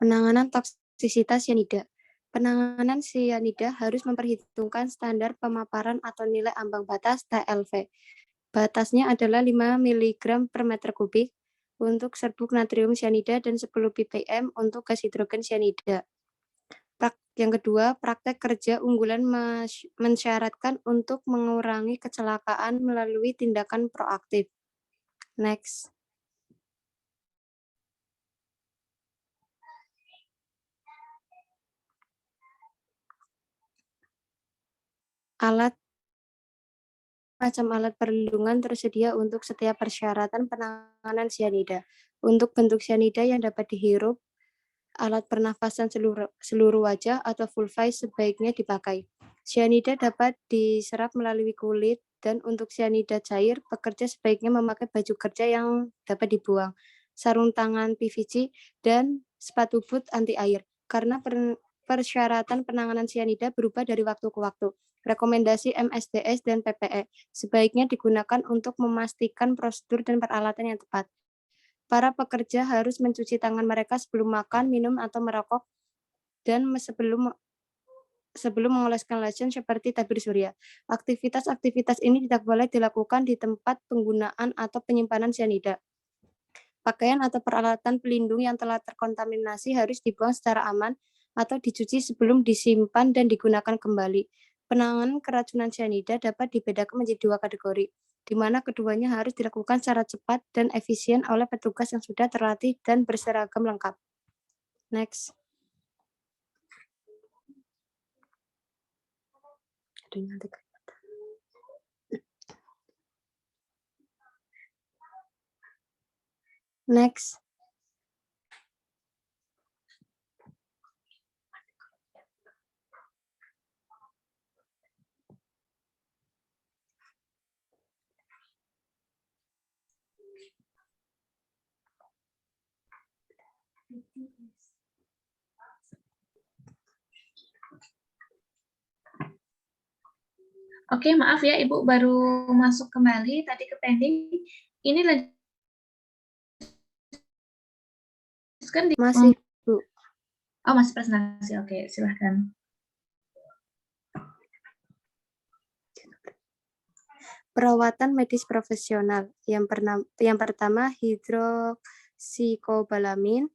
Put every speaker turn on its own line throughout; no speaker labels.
Penanganan toksisitas sianida. Penanganan sianida harus memperhitungkan standar pemaparan atau nilai ambang batas TLV. Batasnya adalah 5 mg per meter kubik untuk serbuk natrium sianida dan 10 ppm untuk gas hidrogen sianida. Yang kedua, praktek kerja unggulan mensyaratkan untuk mengurangi kecelakaan melalui tindakan proaktif. Next. Macam alat perlindungan tersedia untuk setiap persyaratan penanganan sianida. Untuk bentuk sianida yang dapat dihirup, alat pernafasan seluruh wajah atau full face sebaiknya dipakai. Sianida dapat diserap melalui kulit, dan untuk sianida cair, pekerja sebaiknya memakai baju kerja yang dapat dibuang, sarung tangan PVC, dan sepatu boot anti air. Karena persyaratan penanganan sianida berubah dari waktu ke waktu. Rekomendasi MSDS dan PPE sebaiknya digunakan untuk memastikan prosedur dan peralatan yang tepat. Para pekerja harus mencuci tangan mereka sebelum makan, minum, atau merokok, dan sebelum mengoleskan lotion seperti tabir surya. Aktivitas-aktivitas ini tidak boleh dilakukan di tempat penggunaan atau penyimpanan sianida. Pakaian atau peralatan pelindung yang telah terkontaminasi harus dibuang secara aman atau dicuci sebelum disimpan dan digunakan kembali. Penanganan keracunan sianida dapat dibedakan menjadi 2 kategori, di mana keduanya harus dilakukan secara cepat dan efisien oleh petugas yang sudah terlatih dan berseragam lengkap. Next. Next.
Oke, maaf ya Ibu baru masuk kembali tadi ke pending. Ini lanjutkan di
Masih, Bu.
Oh, masih presentasi. Oke, silahkan.
Perawatan medis profesional. Yang pertama hidroksikobalamin,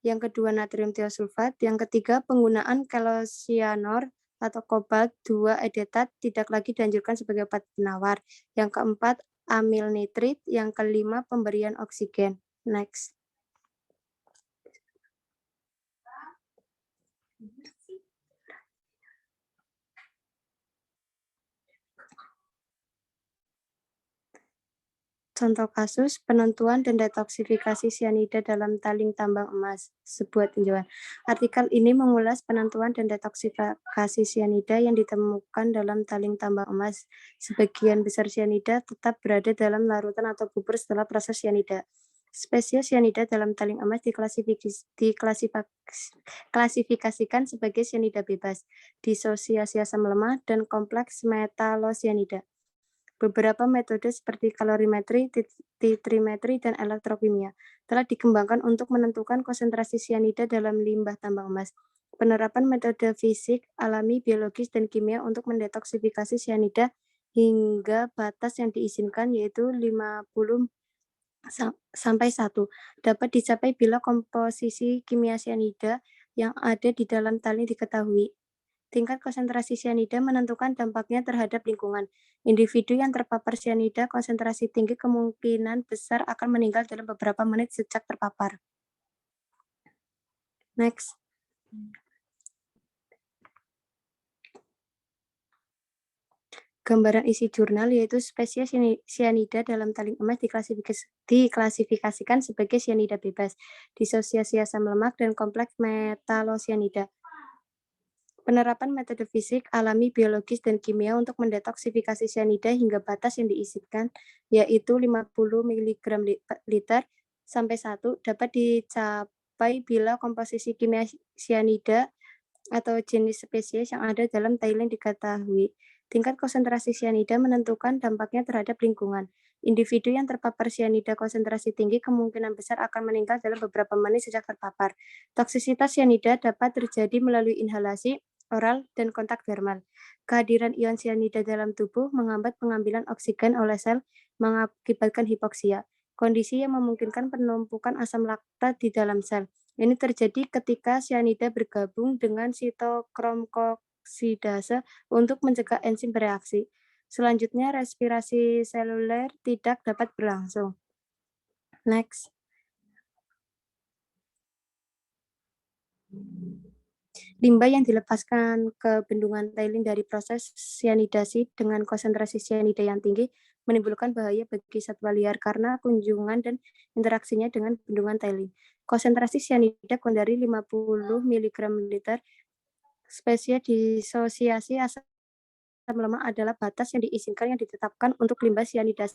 yang kedua natrium tiosulfat, yang ketiga penggunaan kelosianor atau kobalt 2 edetat tidak lagi dianjurkan sebagai obat penawar. Yang keempat amil nitrit, yang kelima pemberian oksigen. Next. Contoh kasus penentuan dan detoksifikasi sianida dalam taling tambang emas, sebuah tinjauan. Artikel ini mengulas penentuan dan detoksifikasi sianida yang ditemukan dalam taling tambang emas. Sebagian besar sianida tetap berada dalam larutan atau bubur setelah proses sianida. Spesies sianida dalam taling emas diklasifikasikan sebagai sianida bebas, disosiasi asam lemah, dan kompleks metalosianida. Beberapa metode seperti kalorimetri, titrimetri, dan elektrokimia telah dikembangkan untuk menentukan konsentrasi sianida dalam limbah tambang emas. Penerapan metode fisik, alami, biologis, dan kimia untuk mendetoksifikasi sianida hingga batas yang diizinkan yaitu 50 sampai 1 dapat dicapai bila komposisi kimia sianida yang ada di dalam tali diketahui. Tingkat konsentrasi sianida menentukan dampaknya terhadap lingkungan. Individu yang terpapar sianida konsentrasi tinggi kemungkinan besar akan meninggal dalam beberapa menit sejak terpapar. Next. Gambaran isi jurnal yaitu spesies sianida dalam taling emas diklasifikasikan sebagai sianida bebas, disosiasi asam lemak, dan kompleks metalosianida. Penerapan metode fisik, alami, biologis, dan kimia untuk mendetoksifikasi sianida hingga batas yang diizinkan, yaitu 50 mg liter sampai 1, dapat dicapai bila komposisi kimia sianida atau jenis spesies yang ada dalam tailing diketahui. Tingkat konsentrasi sianida menentukan dampaknya terhadap lingkungan. Individu yang terpapar cyanida konsentrasi tinggi kemungkinan besar akan meninggal dalam beberapa menit sejak terpapar. Toksisitas cyanida dapat terjadi melalui inhalasi, oral, dan kontak dermal. Kehadiran ion cyanida dalam tubuh menghambat pengambilan oksigen oleh sel, mengakibatkan hipoksia. Kondisi yang memungkinkan penumpukan asam laktat di dalam sel. Ini terjadi ketika cyanida bergabung dengan sitokromoksidase untuk mencegah enzim bereaksi. Selanjutnya, respirasi seluler tidak dapat berlangsung. Next. Limbah yang dilepaskan ke bendungan tailing dari proses cyanidasi dengan konsentrasi cyanida yang tinggi menimbulkan bahaya bagi satwa liar karena kunjungan dan interaksinya dengan bendungan tailing. Konsentrasi cyanida kurang dari 50 mg liter spesies disosiasi asam lemak adalah batas yang diizinkan yang ditetapkan untuk limbah cyanidasi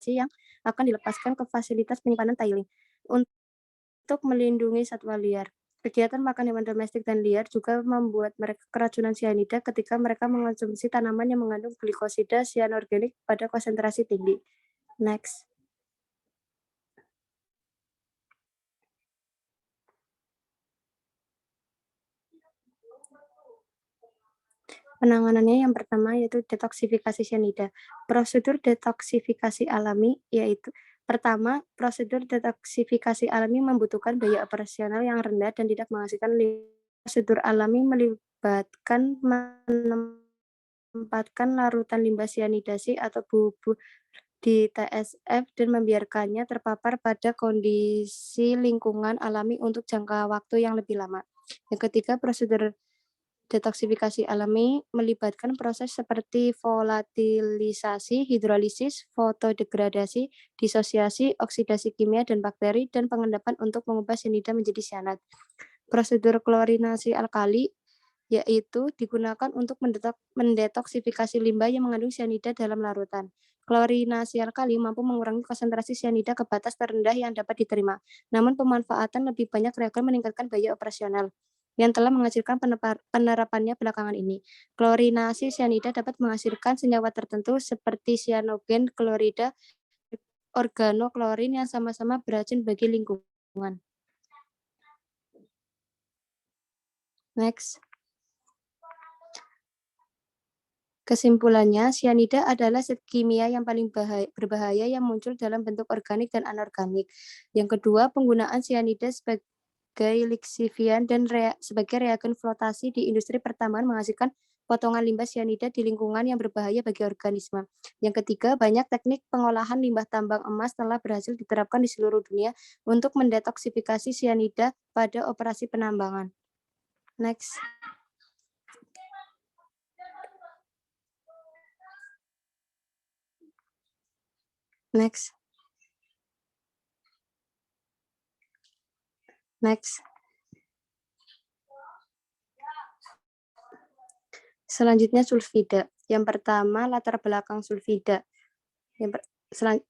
yang akan dilepaskan ke fasilitas penyimpanan tailing untuk melindungi satwa liar. Kegiatan makan hewan domestik dan liar juga membuat mereka keracunan cyanida ketika mereka mengonsumsi tanaman yang mengandung glikosida cyanorganik pada konsentrasi tinggi. Next. Penanganannya yang pertama yaitu detoksifikasi cyanida. Prosedur detoksifikasi alami yaitu pertama, prosedur detoksifikasi alami membutuhkan biaya operasional yang rendah dan tidak menghasilkan prosedur alami melibatkan menempatkan larutan limbah cyanidasi atau bubuk di TSF dan membiarkannya terpapar pada kondisi lingkungan alami untuk jangka waktu yang lebih lama. Yang ketiga, prosedur detoksifikasi alami melibatkan proses seperti volatilisasi, hidrolisis, fotodegradasi, disosiasi, oksidasi kimia dan bakteri, dan pengendapan untuk mengubah cyanida menjadi cyanat. Prosedur klorinasi alkali yaitu digunakan untuk mendetoksifikasi limbah yang mengandung cyanida dalam larutan. Klorinasi alkali mampu mengurangi konsentrasi cyanida ke batas terendah yang dapat diterima. Namun pemanfaatan lebih banyak reagen meningkatkan biaya operasional yang telah menghasilkan penerapannya belakangan ini. Klorinasi cyanida dapat menghasilkan senyawa tertentu seperti cyanogen klorida, organoklorin yang sama-sama beracun bagi lingkungan. Next. Kesimpulannya, cyanida adalah zat kimia yang paling berbahaya yang muncul dalam bentuk organik dan anorganik. Yang kedua, penggunaan cyanida sebagai lixiviant dan sebagai reagen flotasi di industri pertambangan menghasilkan potongan limbah cyanida di lingkungan yang berbahaya bagi organisme. Yang ketiga, banyak teknik pengolahan limbah tambang emas telah berhasil diterapkan di seluruh dunia untuk mendetoksifikasi cyanida pada operasi penambangan. Next. Next. Next. Selanjutnya sulfida. Yang pertama, latar belakang sulfida.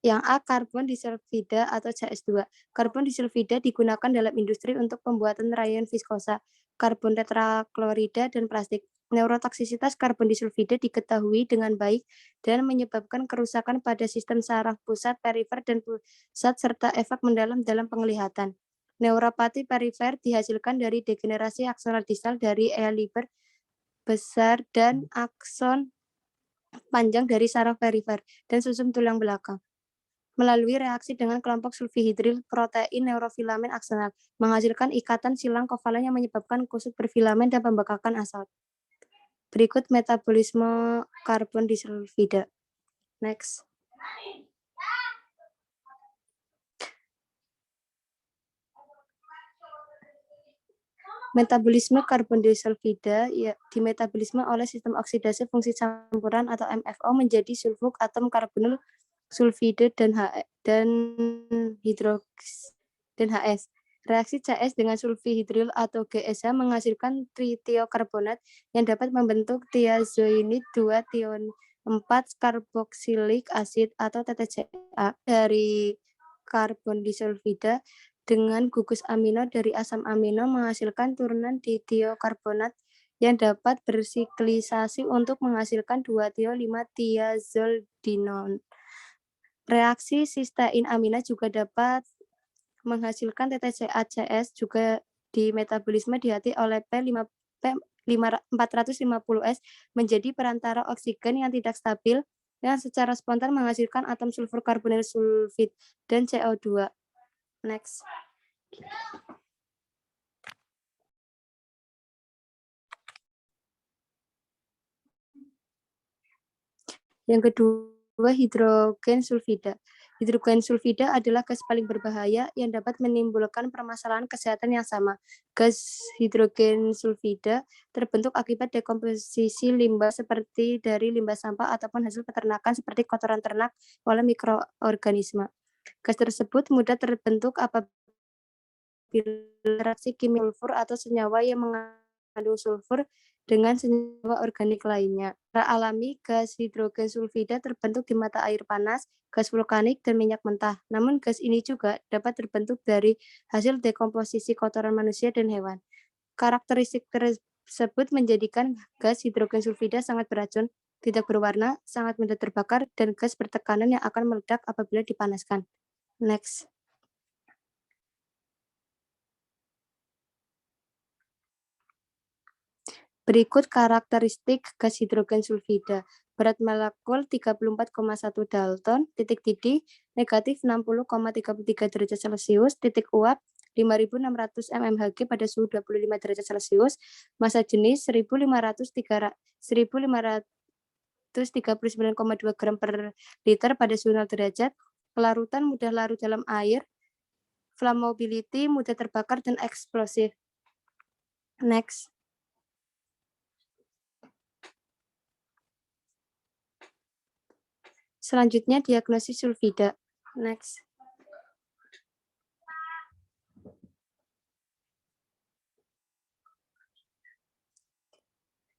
Yang A, karbon disulfida atau CH2. Karbon disulfida digunakan dalam industri untuk pembuatan rayon viskosa, karbon tetraklorida, dan plastik. Neurotoksisitas karbon disulfida diketahui dengan baik dan menyebabkan kerusakan pada sistem saraf pusat, perifer, dan pusat serta efek mendalam dalam penglihatan. Neuropati perifer dihasilkan dari degenerasi aksonal distal dari liber besar dan akson panjang dari saraf perifer dan susum tulang belakang melalui reaksi dengan kelompok sulfihidril protein neurofilamen aksonal, menghasilkan ikatan silang kovalen yang menyebabkan kusut berfilamen dan pembekakan asal. Berikut metabolisme karbon disulfida. Next. Metabolisme karbon disulfida dimetabolisme oleh sistem oksidasi fungsi campuran atau MFO menjadi sulfur atom karbonil sulfida dan HS. Reaksi CS dengan sulfihidril atau GSH menghasilkan tritiokarbonat yang dapat membentuk thiazoinid 2-tion-4 karboksilik asid atau TTCA dari karbon disulfida dengan gugus amino dari asam amino menghasilkan turunan dithiokarbonat yang dapat bersiklisasi untuk menghasilkan 2-tio-5-thiazoldinon. Reaksi cysteine amina juga dapat menghasilkan TTCA-CS juga di metabolisme di hati oleh P450S menjadi perantara oksigen yang tidak stabil yang secara spontan menghasilkan atom sulfur karbonil sulfid dan CO2. Next. Yang kedua, hidrogen sulfida. Hidrogen sulfida adalah gas paling berbahaya yang dapat menimbulkan permasalahan kesehatan yang sama. Gas hidrogen sulfida terbentuk akibat dekomposisi limbah seperti dari limbah sampah ataupun hasil peternakan seperti kotoran ternak oleh mikroorganisme. Gas tersebut mudah terbentuk apabila reaksi kimia sulfur atau senyawa yang mengandung sulfur dengan senyawa organik lainnya. Secara alami, gas hidrogen sulfida terbentuk di mata air panas, gas vulkanik, dan minyak mentah. Namun gas ini juga dapat terbentuk dari hasil dekomposisi kotoran manusia dan hewan. Karakteristik tersebut menjadikan gas hidrogen sulfida sangat beracun, tidak berwarna, sangat mudah terbakar, dan gas bertekanan yang akan meledak apabila dipanaskan. Next. Berikut karakteristik gas hidrogen sulfida. Berat molekul 34,1 Dalton, titik didih negatif 60,33 derajat Celcius, titik uap 5.600 mmHg pada suhu 25 derajat Celcius, massa jenis 1.539,2 gram per liter pada suhu 0 derajat, kelarutan mudah larut dalam air, flammability mudah terbakar dan eksplosif. Next. Selanjutnya diagnosis sulfida. Next.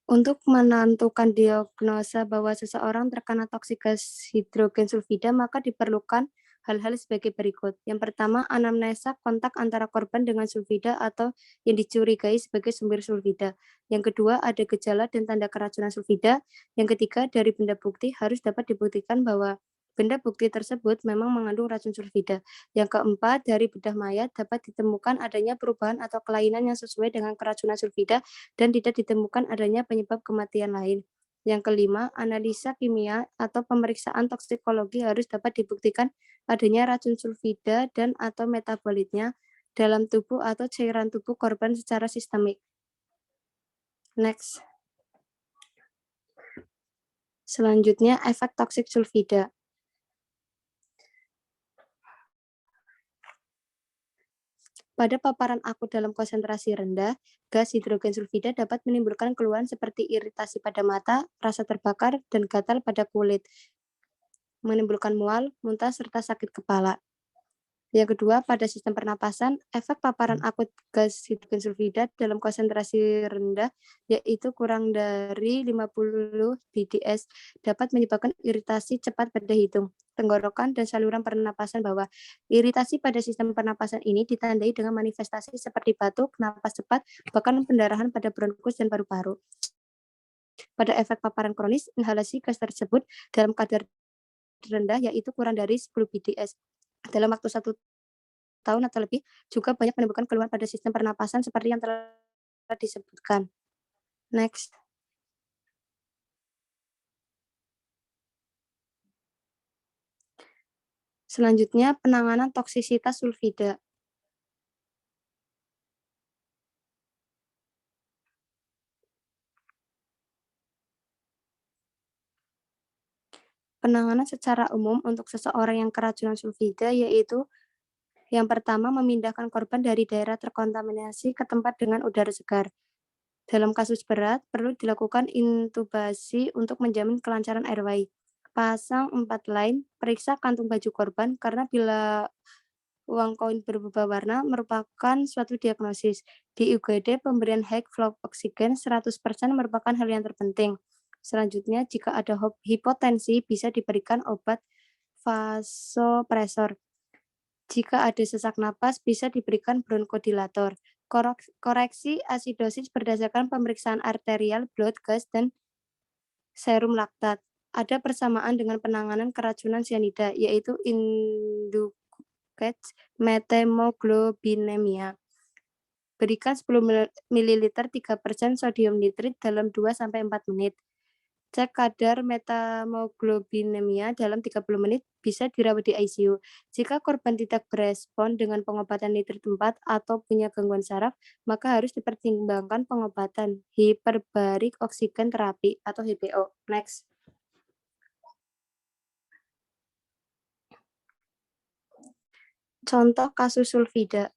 Untuk menentukan diagnosa bahwa seseorang terkena toksik gas hidrogen sulfida, maka diperlukan hal-hal sebagai berikut. Yang pertama, anamnesa kontak antara korban dengan sulfida atau yang dicurigai sebagai sumber sulfida. Yang kedua, ada gejala dan tanda keracunan sulfida. Yang ketiga, dari benda bukti harus dapat dibuktikan bahwa benda bukti tersebut memang mengandung racun sulfida. Yang keempat, dari bedah mayat dapat ditemukan adanya perubahan atau kelainan yang sesuai dengan keracunan sulfida dan tidak ditemukan adanya penyebab kematian lain. Yang kelima, analisa kimia atau pemeriksaan toksikologi harus dapat dibuktikan adanya racun sulfida dan atau metabolitnya dalam tubuh atau cairan tubuh korban secara sistemik. Next. Selanjutnya, efek toksik sulfida. Pada paparan akut dalam konsentrasi rendah, gas hidrogen sulfida dapat menimbulkan keluhan seperti iritasi pada mata, rasa terbakar, dan gatal pada kulit, menimbulkan mual, muntah, serta sakit kepala. Yang kedua, pada sistem pernapasan, efek paparan akut gas hidrogen sulfida dalam konsentrasi rendah, yaitu kurang dari 50 bds, dapat menyebabkan iritasi cepat pada hidung, tenggorokan, dan saluran pernapasan bawah. Iritasi pada sistem pernapasan ini ditandai dengan manifestasi seperti batuk, napas cepat, bahkan pendarahan pada bronkus dan paru-paru. Pada efek paparan kronis, inhalasi gas tersebut dalam kadar rendah, yaitu kurang dari 10 bds. Dalam waktu 1 tahun atau lebih, juga banyak menimbulkan keluhan pada sistem pernapasan seperti yang telah disebutkan. Next. Selanjutnya, penanganan toksisitas sulfida. Penanganan secara umum untuk seseorang yang keracunan sulfida yaitu yang pertama, memindahkan korban dari daerah terkontaminasi ke tempat dengan udara segar. Dalam kasus berat, perlu dilakukan intubasi untuk menjamin kelancaran airway. Pasang 4 line, periksa kantung baju korban karena bila uang koin berubah warna merupakan suatu diagnosis. Di UGD, pemberian high flow oksigen 100% merupakan hal yang terpenting. Selanjutnya, jika ada hipotensi, bisa diberikan obat vasopresor. Jika ada sesak napas, bisa diberikan bronkodilator. Koreksi asidosis berdasarkan pemeriksaan arterial, blood gas, dan serum laktat. ada persamaan dengan penanganan keracunan sianida, yaitu induced methemoglobinemia. Berikan 10 ml 3% sodium nitrit dalam 2-4 menit. Cek kadar metamoglobinemia dalam 30 menit, bisa dirawat di ICU. Jika korban tidak berespon dengan pengobatan nitrit 4 atau punya gangguan saraf, maka harus dipertimbangkan pengobatan hiperbarik oksigen terapi atau HBO. Next. Contoh kasus sulfida.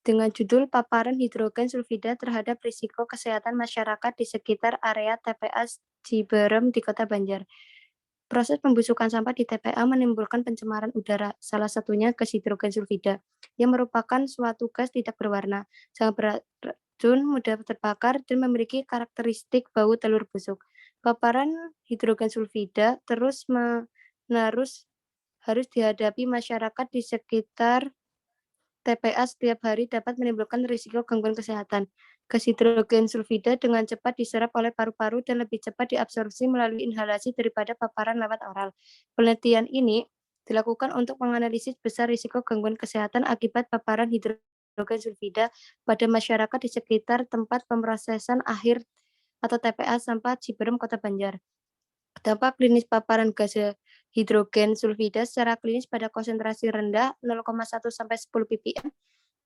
Dengan judul Paparan Hidrogen Sulfida terhadap Risiko Kesehatan Masyarakat di Sekitar Area TPA Ciberem di Kota Banjar. Proses pembusukan sampah di TPA menimbulkan pencemaran udara, salah satunya gas hidrogen sulfida, yang merupakan suatu gas tidak berwarna, sangat beracun, mudah terbakar, dan memiliki karakteristik bau telur busuk. Paparan hidrogen sulfida terus-menerus harus dihadapi masyarakat di sekitar TPA setiap hari dapat menimbulkan risiko gangguan kesehatan. Gas hidrogen sulfida dengan cepat diserap oleh paru-paru dan lebih cepat diabsorpsi melalui inhalasi daripada paparan lewat oral. Penelitian ini dilakukan untuk menganalisis besar risiko gangguan kesehatan akibat paparan hidrogen sulfida pada masyarakat di sekitar tempat pemrosesan akhir atau TPA sampah Ciberem, Kota Banjar. Dampak klinis paparan gas hidrogen sulfida secara klinis pada konsentrasi rendah 0,1 sampai 10 ppm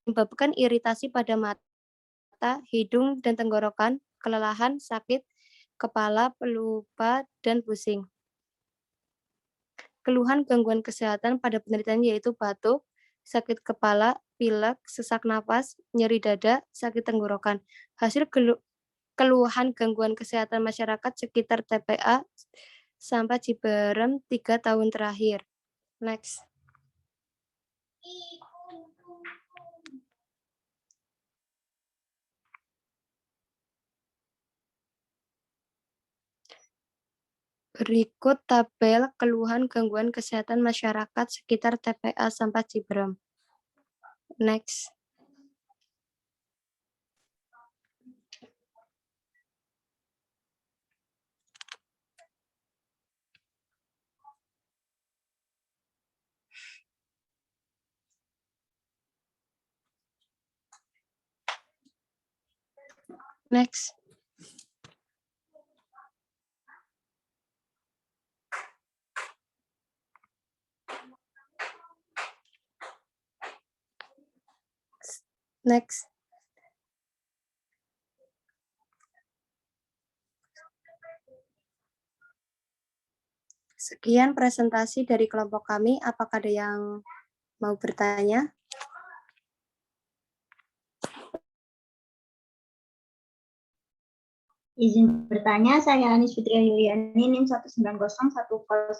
menyebabkan iritasi pada mata, hidung, dan tenggorokan, kelelahan, sakit kepala, pelupa, dan pusing. Keluhan gangguan kesehatan pada penderita yaitu batuk, sakit kepala, pilek, sesak napas, nyeri dada, sakit tenggorokan. Hasil keluhan gangguan kesehatan masyarakat sekitar TPA sampah Ciberem 3 tahun terakhir. Next. Berikut tabel keluhan gangguan kesehatan masyarakat sekitar TPA sampah Ciberem. Next. Next. Next. Sekian presentasi dari kelompok kami. Apakah ada yang mau bertanya?
Izin bertanya, saya Anis Fitria Yuliani, NIM 190105011.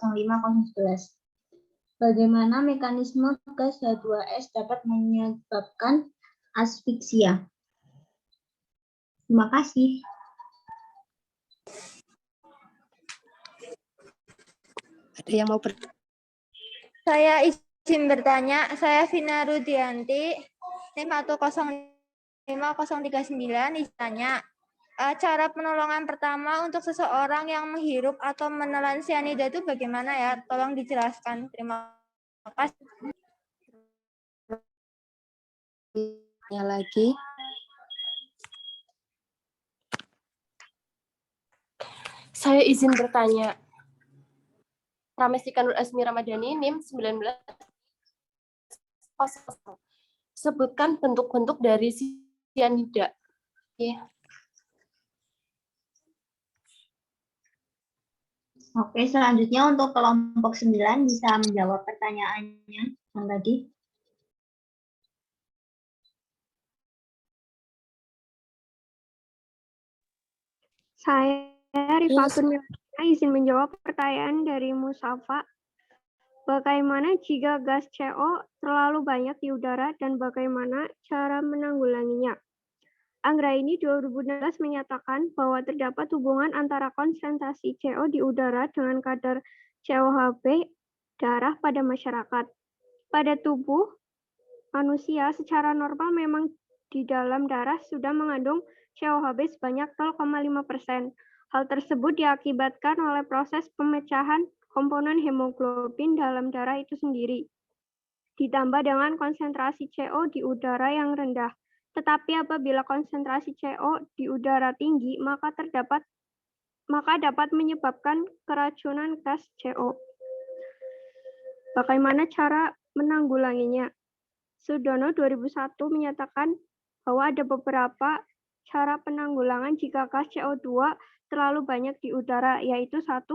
Bagaimana mekanisme gas H2S dapat menyebabkan asfiksia? Terima kasih.
Ada yang mau bertanya?
Saya izin bertanya, saya Vina Rudianti, NIM 1050039, ditanya, cara penolongan pertama untuk seseorang yang menghirup atau menelan sianida itu bagaimana ya? Tolong dijelaskan. Terima kasih.
Lagi.
Saya izin bertanya. Ramestika Nur Asmi Ramadhani, NIM 19. Sebutkan bentuk-bentuk dari sianida.
Oke, selanjutnya untuk kelompok 9 bisa menjawab pertanyaannya yang tadi.
Saya Rifatun Milana izin menjawab pertanyaan dari Musafa. Bagaimana jika gas CO terlalu banyak di udara dan bagaimana cara menanggulanginya? Anggraini 2016 menyatakan bahwa terdapat hubungan antara konsentrasi CO di udara dengan kadar COHB darah pada masyarakat. Pada tubuh manusia secara normal memang di dalam darah sudah mengandung COHB sebanyak 0,5%. Hal tersebut diakibatkan oleh proses pemecahan komponen hemoglobin dalam darah itu sendiri, ditambah dengan konsentrasi CO di udara yang rendah. Tetapi apabila konsentrasi CO di udara tinggi, maka dapat menyebabkan keracunan gas CO. Bagaimana cara menanggulanginya? Sudono 2001 menyatakan bahwa ada beberapa cara penanggulangan jika gas CO2 terlalu banyak di udara, yaitu 1.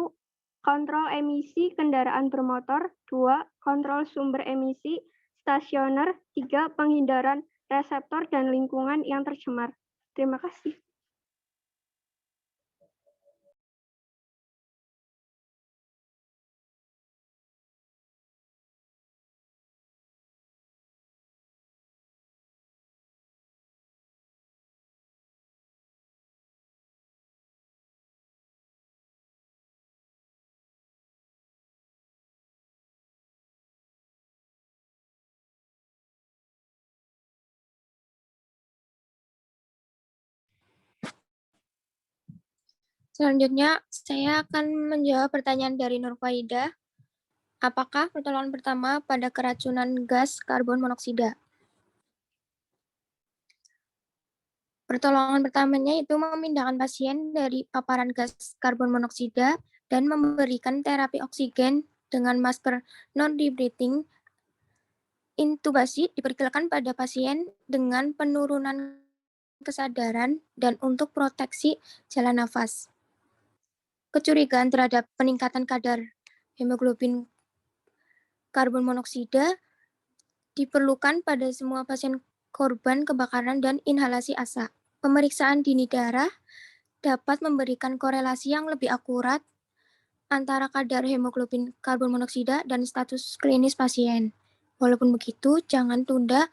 Kontrol emisi kendaraan bermotor, 2. Kontrol sumber emisi stasioner, 3. Penghindaran reseptor dan lingkungan yang tercemar. Terima kasih.
Selanjutnya, saya akan menjawab pertanyaan dari Nur Faidah. Apakah pertolongan pertama pada keracunan gas karbon monoksida? Pertolongan pertamanya itu memindahkan pasien dari paparan gas karbon monoksida dan memberikan terapi oksigen dengan masker non-rebreathing. Intubasi diperkirakan pada pasien dengan penurunan kesadaran dan untuk proteksi jalan nafas. Kecurigaan terhadap peningkatan kadar hemoglobin karbon monoksida diperlukan pada semua pasien korban kebakaran dan inhalasi asap. Pemeriksaan dini darah dapat memberikan korelasi yang lebih akurat antara kadar hemoglobin karbon monoksida dan status klinis pasien. Walaupun begitu, jangan tunda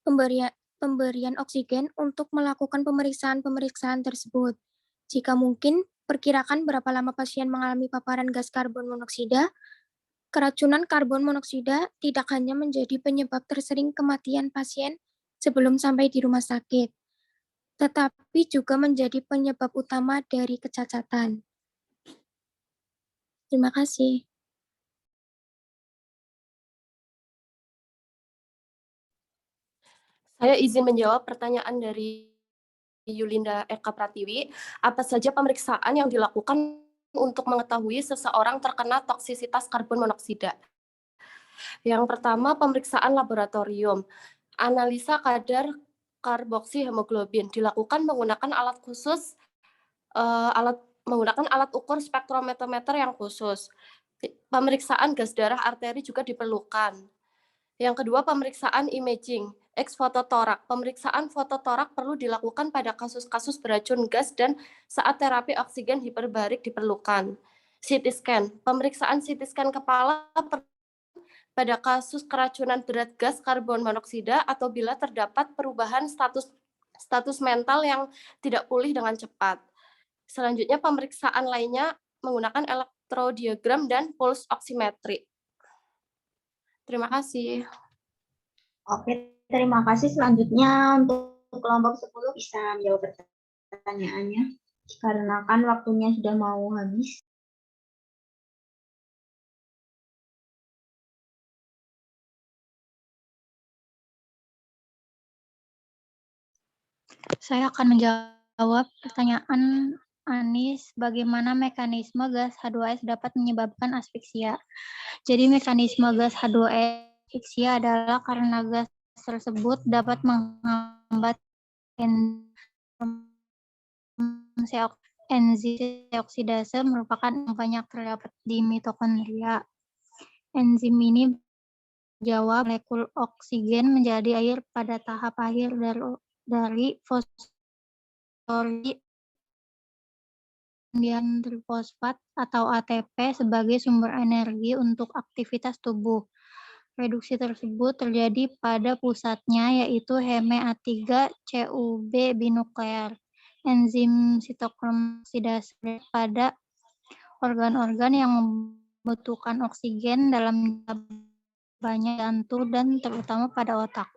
pemberian oksigen untuk melakukan pemeriksaan tersebut. Jika mungkin, perkirakan berapa lama pasien mengalami paparan gas karbon monoksida. Keracunan karbon monoksida tidak hanya menjadi penyebab tersering kematian pasien sebelum sampai di rumah sakit, tetapi juga menjadi penyebab utama dari kecacatan. Terima kasih.
Saya izin menjawab pertanyaan dari Yulinda Eka Pratiwi. Apa saja pemeriksaan yang dilakukan untuk mengetahui seseorang terkena toksisitas karbon monoksida? Yang pertama, pemeriksaan laboratorium. Analisa kadar karboksi hemoglobin dilakukan menggunakan alat khusus, menggunakan alat ukur spektrometer yang khusus. Pemeriksaan gas darah arteri juga diperlukan. Yang kedua, pemeriksaan imaging, fototorak. Pemeriksaan fototorak perlu dilakukan pada kasus-kasus beracun gas dan saat terapi oksigen hiperbarik diperlukan. CT scan, pemeriksaan CT scan kepala pada kasus keracunan berat gas karbon monoksida atau bila terdapat perubahan status mental yang tidak pulih dengan cepat. Selanjutnya, pemeriksaan lainnya menggunakan elektrodiogram dan pulse oximetry. Terima kasih.
Oke, terima kasih. Selanjutnya untuk kelompok 10 bisa menjawab pertanyaannya. Karena kan waktunya sudah mau habis.
Saya akan menjawab pertanyaan Anis, bagaimana mekanisme gas H2S dapat menyebabkan asfiksia. Jadi mekanisme gas H2S asfiksia adalah karena gas tersebut dapat menghambat enzim oksidase merupakan yang banyak terdapat di mitokondria. Enzim ini menjawab molekul oksigen menjadi air pada tahap akhir dari fosforid kemudian trifosfat atau ATP sebagai sumber energi untuk aktivitas tubuh. Reduksi tersebut terjadi pada pusatnya yaitu heme A3-CuB binuklear. Enzim sitokrom oksidase pada organ-organ yang membutuhkan oksigen dalam banyak jantung dan terutama pada otak.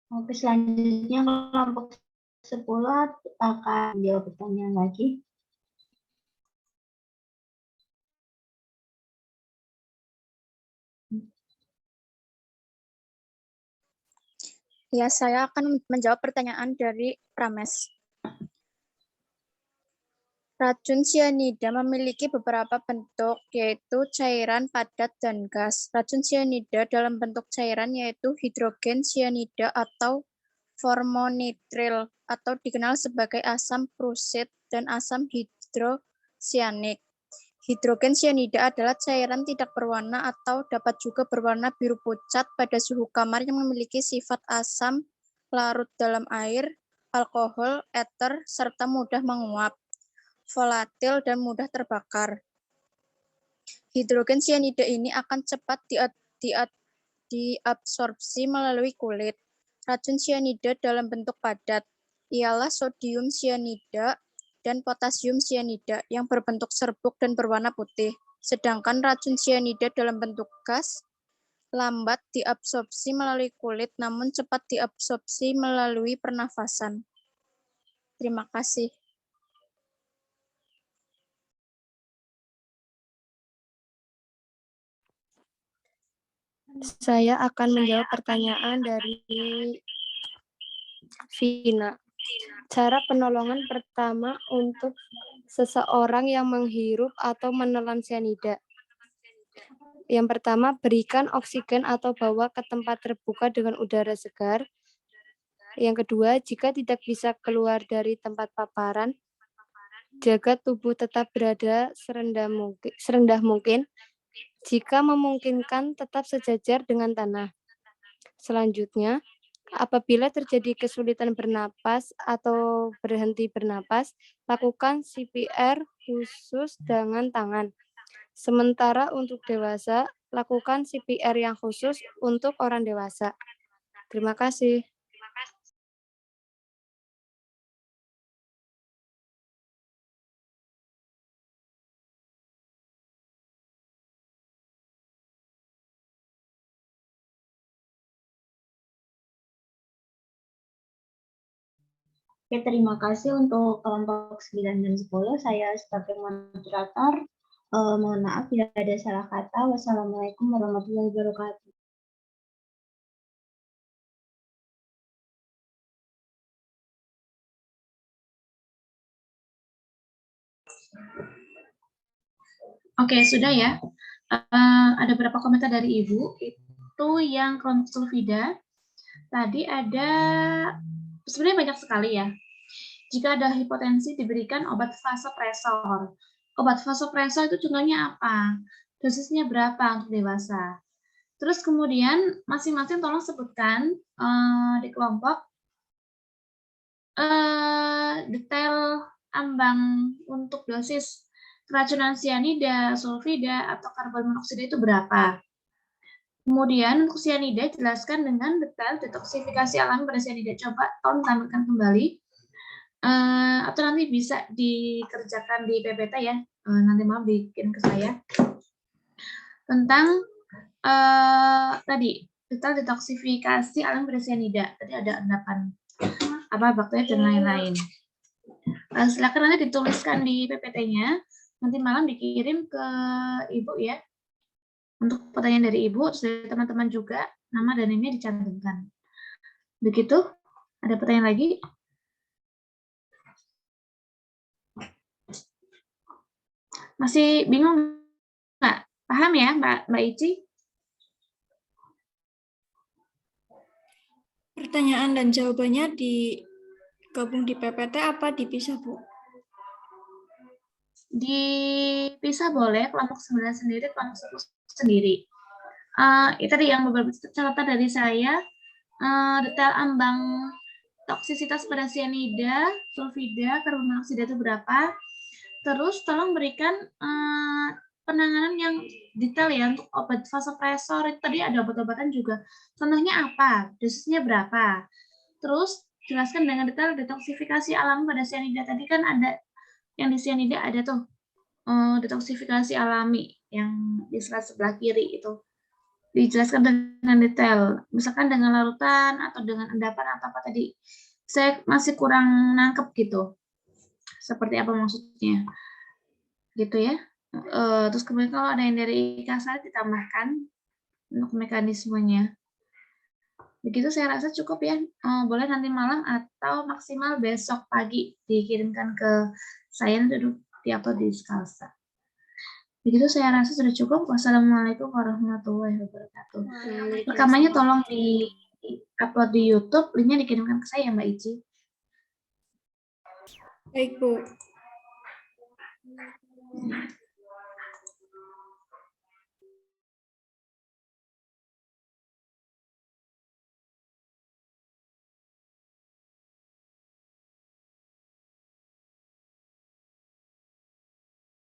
Oke, selanjutnya kelompok 10 akan menjawab pertanyaan lagi.
Ya, saya akan menjawab pertanyaan dari Prames. Racun sianida memiliki beberapa bentuk, yaitu cairan, padat, dan gas. Racun sianida dalam bentuk cairan yaitu hidrogen sianida atau formonitril, atau dikenal sebagai asam prusit dan asam hidrosianik. Hidrogen sianida adalah cairan tidak berwarna atau dapat juga berwarna biru pucat pada suhu kamar yang memiliki sifat asam, larut dalam air, alkohol, eter, serta mudah menguap, volatil, dan mudah terbakar. Hidrogen sianida ini akan cepat diabsorpsi melalui kulit. Racun sianida dalam bentuk padat ialah sodium sianida dan potasium sianida yang berbentuk serbuk dan berwarna putih. Sedangkan racun sianida dalam bentuk gas lambat diabsorpsi melalui kulit namun cepat diabsorpsi melalui pernafasan. Terima kasih.
Saya akan menjawab pertanyaan dari Vina. Cara penolongan pertama untuk seseorang yang menghirup atau menelan sianida. Yang pertama, berikan oksigen atau bawa ke tempat terbuka dengan udara segar. Yang kedua, jika tidak bisa keluar dari tempat paparan, jaga tubuh tetap berada serendah mungkin. Jika memungkinkan, tetap sejajar dengan tanah. Selanjutnya, apabila terjadi kesulitan bernapas atau berhenti bernapas, lakukan CPR khusus dengan tangan. Sementara untuk dewasa, lakukan CPR yang khusus untuk orang dewasa. Terima kasih.
Oke, terima kasih untuk kelompok 9 dan 10. Saya sebagai moderator, mohon maaf bila ada salah kata. Wassalamualaikum warahmatullahi wabarakatuh.
Oke, sudah ya. Ada beberapa komentar dari Ibu. Itu yang kelompok sulfida. Tadi ada, sebenarnya banyak sekali ya. Jika ada hipotensi diberikan obat vasopresor. Obat vasopresor itu jumlahnya apa? Dosisnya berapa untuk dewasa? Terus kemudian masing-masing tolong sebutkan di kelompok detail ambang untuk dosis keracunan sianida, sulfida, atau karbon monoksida itu berapa. Kemudian untuk sianida jelaskan dengan detail detoksifikasi alami pada sianida. Coba tolong tampilkan kembali. Atau nanti bisa dikerjakan di PPT ya. Nanti malam bikin ke saya. Tentang tadi detail detoksifikasi alami pada sianida. Tadi ada endapan bakteri dan lain-lain. Silakan nanti dituliskan di PPT-nya. Nanti malam dikirim ke Ibu ya. Untuk pertanyaan dari Ibu, dari teman-teman juga, nama dan email dicantumkan. Begitu? Ada pertanyaan lagi? Masih bingung nggak? Paham ya, Mbak Ici?
Pertanyaan dan jawabannya digabung di PPT apa dipisah, Bu?
Dipisah boleh, kelompok 9 sendiri, kelompok 10 sendiri. Itu tadi yang beberapa catatan dari saya. Detail ambang toksisitas pada sianida, sulfida, karbon monoksida itu berapa. Terus tolong berikan penanganan yang detail ya untuk obat vasopresor. Tadi ada obat-obatan juga. Contohnya apa? Dosisnya berapa? Terus jelaskan dengan detail detoksifikasi alami pada sianida. Tadi kan ada yang di sianida ada tuh detoksifikasi alami yang di slide sebelah kiri itu. dijelaskan dengan detail, misalkan dengan larutan atau dengan endapan atau apa tadi. Saya masih kurang nangkep gitu, seperti apa maksudnya, gitu ya. Terus kemudian kalau ada yang dari kasar ditambahkan untuk mekanismenya. Begitu saya rasa cukup ya. Boleh nanti malam atau maksimal besok pagi dikirimkan ke saya dan diupload di Skalsa. Begitu saya rasa sudah cukup. Wassalamualaikum warahmatullahi wabarakatuh. Rekamannya tolong di-upload di YouTube, linknya dikirimkan ke saya Mbak Ici.
Baik, Bu.